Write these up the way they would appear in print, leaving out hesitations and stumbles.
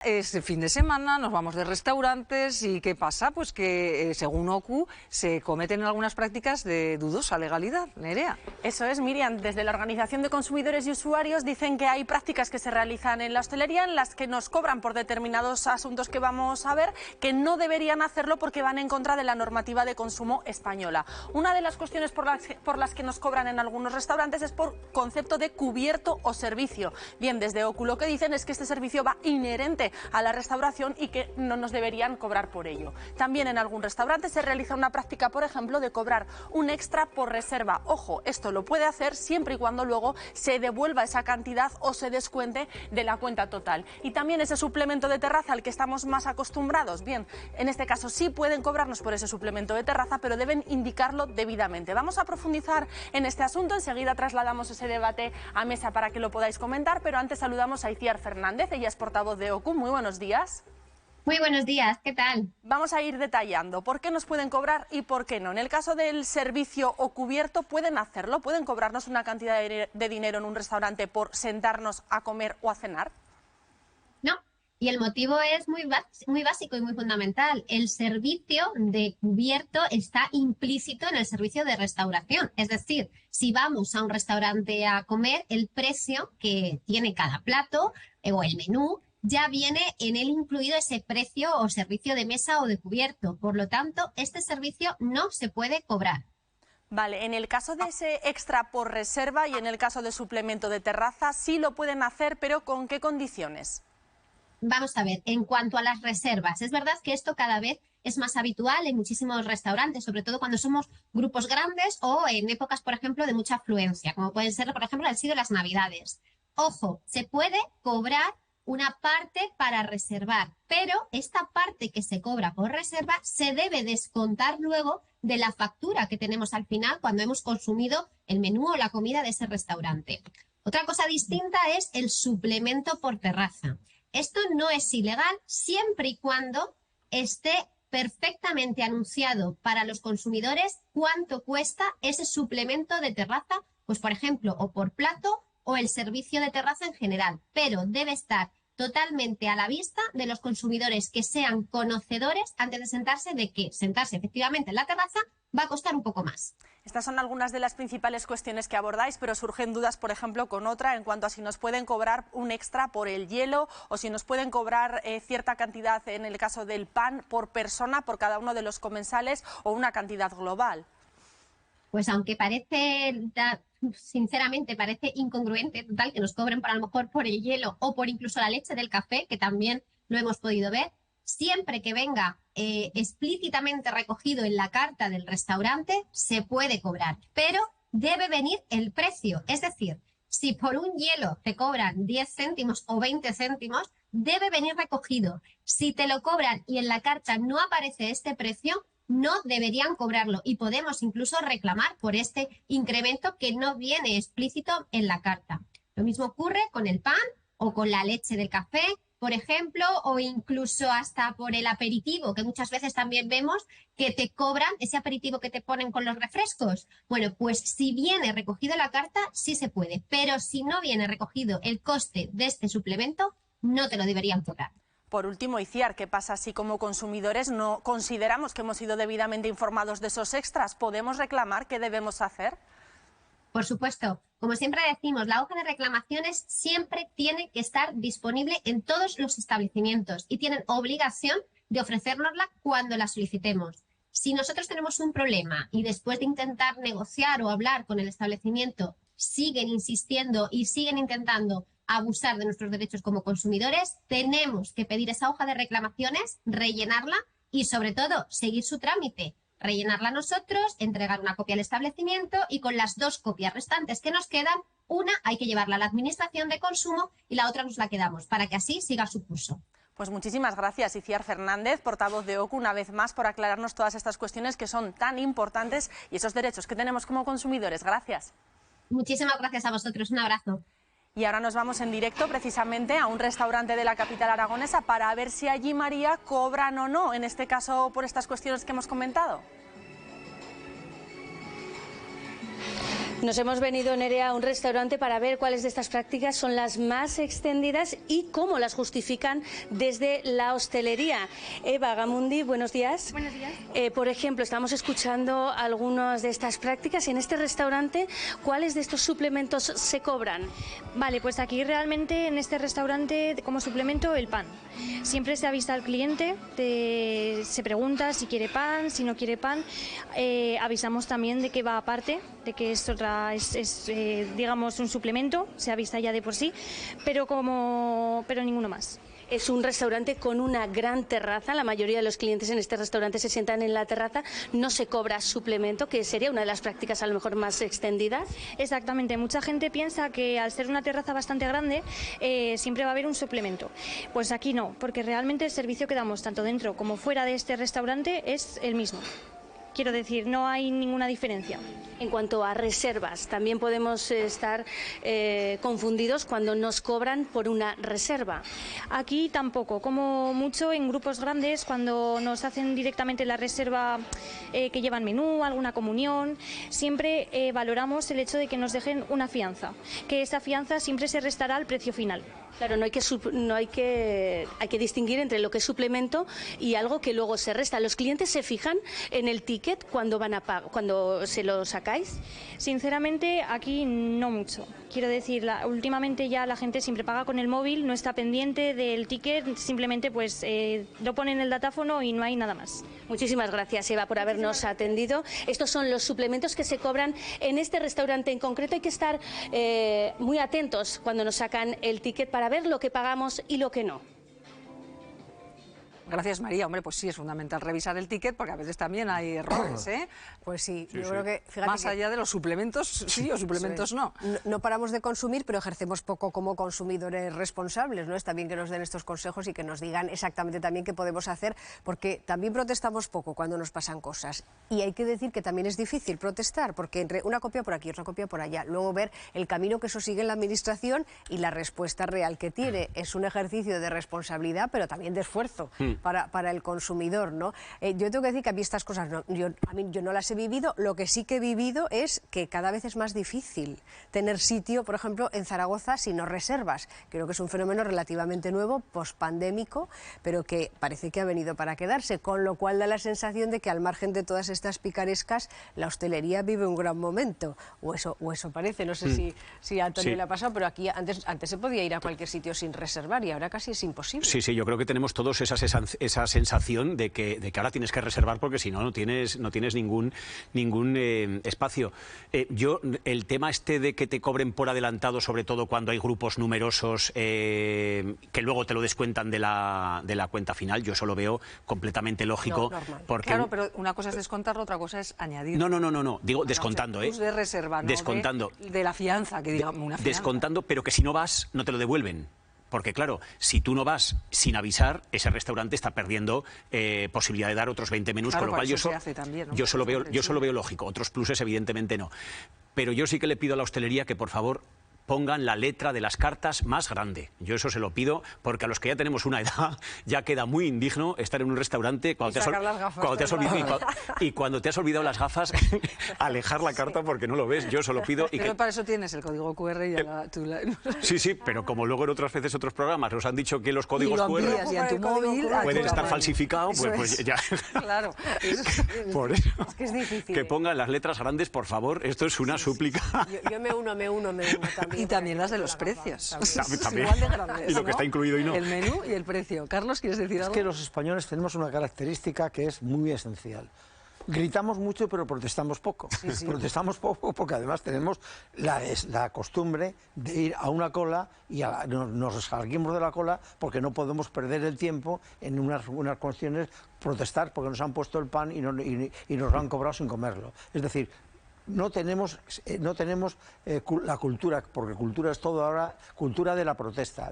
Es fin de semana, nos vamos de restaurantes y ¿qué pasa? Pues que según OCU se cometen algunas prácticas de dudosa legalidad. Nerea. Eso es, Miriam. Desde la Organización de Consumidores y Usuarios dicen que hay prácticas que se realizan en la hostelería en las que nos cobran por determinados asuntos que vamos a ver, que no deberían hacerlo porque van en contra de la normativa de consumo española. Una de las cuestiones por las que nos cobran en algunos restaurantes es por concepto de cubierto o servicio. Bien, desde OCU lo que dicen es que este servicio va inherente a la restauración y que no nos deberían cobrar por ello. También en algún restaurante se realiza una práctica, por ejemplo, de cobrar un extra por reserva. Ojo, esto lo puede hacer siempre y cuando luego se devuelva esa cantidad o se descuente de la cuenta total. Y también ese suplemento de terraza al que estamos más acostumbrados. Bien, en este caso sí pueden cobrarnos por ese suplemento de terraza, pero deben indicarlo debidamente. Vamos a profundizar en este asunto. Enseguida trasladamos ese debate a mesa para que lo podáis comentar, pero antes saludamos a Itziar Fernández. Ella es portavoz de OCU. Muy buenos días. Muy buenos días, ¿qué tal? Vamos a ir detallando por qué nos pueden cobrar y por qué no. En el caso del servicio o cubierto pueden hacerlo, pueden cobrarnos una cantidad de dinero en un restaurante por sentarnos a comer o a cenar. No, y el motivo es muy básico y muy fundamental. El servicio de cubierto está implícito en el servicio de restauración. Es decir, si vamos a un restaurante a comer, el precio que tiene cada plato o el menú ya viene en él incluido ese precio o servicio de mesa o de cubierto. Por lo tanto, este servicio no se puede cobrar. Vale, en el caso de ese extra por reserva y en el caso de suplemento de terraza sí lo pueden hacer, pero ¿con qué condiciones? Vamos a ver, en cuanto a las reservas, es verdad que esto cada vez es más habitual en muchísimos restaurantes, sobre todo cuando somos grupos grandes o en épocas, por ejemplo, de mucha afluencia, como pueden ser, por ejemplo, han sido las Navidades. Ojo, se puede cobrar una parte para reservar, pero esta parte que se cobra por reserva se debe descontar luego de la factura que tenemos al final cuando hemos consumido el menú o la comida de ese restaurante. Otra cosa distinta es el suplemento por terraza. Esto no es ilegal siempre y cuando esté perfectamente anunciado para los consumidores cuánto cuesta ese suplemento de terraza, pues por ejemplo, o por plato o el servicio de terraza en general, pero debe estar totalmente a la vista de los consumidores que sean conocedores antes de sentarse de que sentarse efectivamente en la terraza va a costar un poco más. Estas son algunas de las principales cuestiones que abordáis, pero surgen dudas, por ejemplo, con otra en cuanto a si nos pueden cobrar un extra por el hielo o si nos pueden cobrar cierta cantidad en el caso del pan por persona, por cada uno de los comensales o una cantidad global. Pues aunque sinceramente parece incongruente, total, que nos cobren a lo mejor por el hielo o por incluso la leche del café, que también lo hemos podido ver, siempre que venga explícitamente recogido en la carta del restaurante, se puede cobrar, pero debe venir el precio. Es decir, si por un hielo te cobran 10 céntimos o 20 céntimos, debe venir recogido. Si te lo cobran y en la carta no aparece este precio, no deberían cobrarlo y podemos incluso reclamar por este incremento que no viene explícito en la carta. Lo mismo ocurre con el pan o con la leche del café, por ejemplo, o incluso hasta por el aperitivo, que muchas veces también vemos que te cobran ese aperitivo que te ponen con los refrescos. Bueno, pues si viene recogido la carta, sí se puede, pero si no viene recogido el coste de este suplemento, no te lo deberían cobrar. Por último, Itziar, ¿qué pasa si como consumidores no consideramos que hemos sido debidamente informados de esos extras? ¿Podemos reclamar? ¿Qué debemos hacer? Por supuesto, como siempre decimos, la hoja de reclamaciones siempre tiene que estar disponible en todos los establecimientos y tienen obligación de ofrecérnosla cuando la solicitemos. Si nosotros tenemos un problema y después de intentar negociar o hablar con el establecimiento siguen insistiendo y siguen intentando abusar de nuestros derechos como consumidores, tenemos que pedir esa hoja de reclamaciones, rellenarla y sobre todo seguir su trámite. Rellenarla nosotros, entregar una copia al establecimiento y con las 2 copias restantes que nos quedan, una hay que llevarla a la Administración de Consumo y la otra nos la quedamos para que así siga su curso. Pues muchísimas gracias, Itziar Fernández, portavoz de OCU, una vez más por aclararnos todas estas cuestiones que son tan importantes y esos derechos que tenemos como consumidores. Gracias. Muchísimas gracias a vosotros. Un abrazo. Y ahora nos vamos en directo precisamente a un restaurante de la capital aragonesa para ver si allí, María, cobran o no, en este caso por estas cuestiones que hemos comentado. Nos hemos venido, Nerea, a un restaurante para ver cuáles de estas prácticas son las más extendidas y cómo las justifican desde la hostelería. Eva Gamundi, buenos días. Buenos días. Por ejemplo, estamos escuchando algunas de estas prácticas. En este restaurante, ¿cuáles de estos suplementos se cobran? Vale, pues aquí realmente en este restaurante como suplemento el pan. Siempre se avisa al cliente, se pregunta si quiere pan, si no quiere pan. Avisamos también de que va aparte, de que es digamos un suplemento, se avisa ya de por sí, pero ninguno más. Es un restaurante con una gran terraza. La mayoría de los clientes en este restaurante se sientan en la terraza. No se cobra suplemento, que sería una de las prácticas a lo mejor más extendidas. Exactamente. Mucha gente piensa que al ser una terraza bastante grande siempre va a haber un suplemento. Pues aquí no, porque realmente el servicio que damos tanto dentro como fuera de este restaurante es el mismo. Quiero decir, no hay ninguna diferencia. En cuanto a reservas, también podemos estar confundidos cuando nos cobran por una reserva. Aquí tampoco, como mucho en grupos grandes, cuando nos hacen directamente la reserva que llevan menú, alguna comunión, siempre valoramos el hecho de que nos dejen una fianza, que esa fianza siempre se restará al precio final. Claro, hay que distinguir entre lo que es suplemento y algo que luego se resta. ¿Los clientes se fijan en el ticket cuando se lo sacáis? Sinceramente, aquí no mucho. Quiero decir, últimamente ya la gente siempre paga con el móvil, no está pendiente del ticket, simplemente pues lo pone en el datáfono y no hay nada más. Muchísimas gracias, Eva, por habernos atendido. Estos son los suplementos que se cobran en este restaurante en concreto. Hay que estar muy atentos cuando nos sacan el ticket para ver lo que pagamos y lo que no. Gracias, María. Hombre, pues sí, es fundamental revisar el ticket porque a veces también hay errores, ¿eh? Pues sí, yo creo que... Fíjate más allá de los suplementos, sí, o suplementos no. No paramos de consumir, pero ejercemos poco como consumidores responsables, ¿no? Está bien que nos den estos consejos y que nos digan exactamente también qué podemos hacer, porque también protestamos poco cuando nos pasan cosas. Y hay que decir que también es difícil protestar, porque entre una copia por aquí, otra copia por allá, luego ver el camino que eso sigue en la Administración y la respuesta real que tiene. Es un ejercicio de responsabilidad, pero también de esfuerzo para el consumidor, ¿no? Yo tengo que decir que a mí estas cosas, yo no las he vivido. Lo que sí que he vivido es que cada vez es más difícil tener sitio, por ejemplo, en Zaragoza si no reservas. Creo que es un fenómeno relativamente nuevo, pospandémico, pero que parece que ha venido para quedarse, con lo cual da la sensación de que al margen de todas estas picarescas, la hostelería vive un gran momento, o eso parece. No sé si a Antonio le ha pasado, pero aquí antes se podía ir a cualquier sitio sin reservar y ahora casi es imposible. Sí, yo creo que tenemos todos esa sensación de que ahora tienes que reservar porque si no tienes ningún espacio. El tema de que te cobren por adelantado, sobre todo cuando hay grupos numerosos que luego te lo descuentan de la cuenta final, yo eso lo veo completamente lógico. No, porque claro, pero una cosa es descontarlo, otra cosa es añadir. No, digo descontando, o sea, de reserva, ¿no? Descontando. De la fianza, que digamos una fianza. Descontando, pero que si no vas, no te lo devuelven. Porque claro, si tú no vas sin avisar, ese restaurante está perdiendo posibilidad de dar otros 20 menús, claro, con lo cual yo solo veo lógico. Otros pluses evidentemente no. Pero yo sí que le pido a la hostelería que por favor pongan la letra de las cartas más grande. Yo eso se lo pido porque a los que ya tenemos una edad ya queda muy indigno estar en un restaurante cuando te has olvidado las gafas, alejar la carta porque no lo ves. Yo se lo pido. Pero para eso tienes el código QR y Sí, pero como luego en otras veces otros programas nos han dicho que los códigos QR y en tu móvil pueden estar falsificados, pues ya. Claro. Por eso. Es que es difícil. Que pongan las letras grandes, por favor. Esto es una súplica. Yo me uno también. Y también las de los precios. También. Igual de grandes, y lo que está incluido y no. El menú y el precio. Carlos, ¿quieres decir algo? Es que los españoles tenemos una característica que es muy esencial. Gritamos mucho, pero protestamos poco. Sí. Protestamos poco porque además tenemos la costumbre de ir a una cola y nos resarguimos de la cola porque no podemos perder el tiempo en unas cuestiones, protestar porque nos han puesto el pan y nos lo han cobrado sin comerlo. Es decir, no tenemos la cultura, porque cultura es todo ahora, cultura de la protesta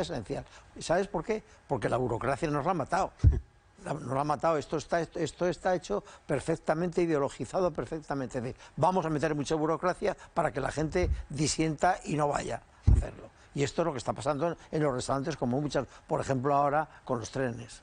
esencial. ¿Sabes por qué? Porque la burocracia nos la ha matado. Nos la ha matado. Esto está hecho perfectamente, ideologizado perfectamente. Vamos a meter mucha burocracia para que la gente disienta y no vaya a hacerlo. Y esto es lo que está pasando en los restaurantes, como muchas, por ejemplo ahora con los trenes.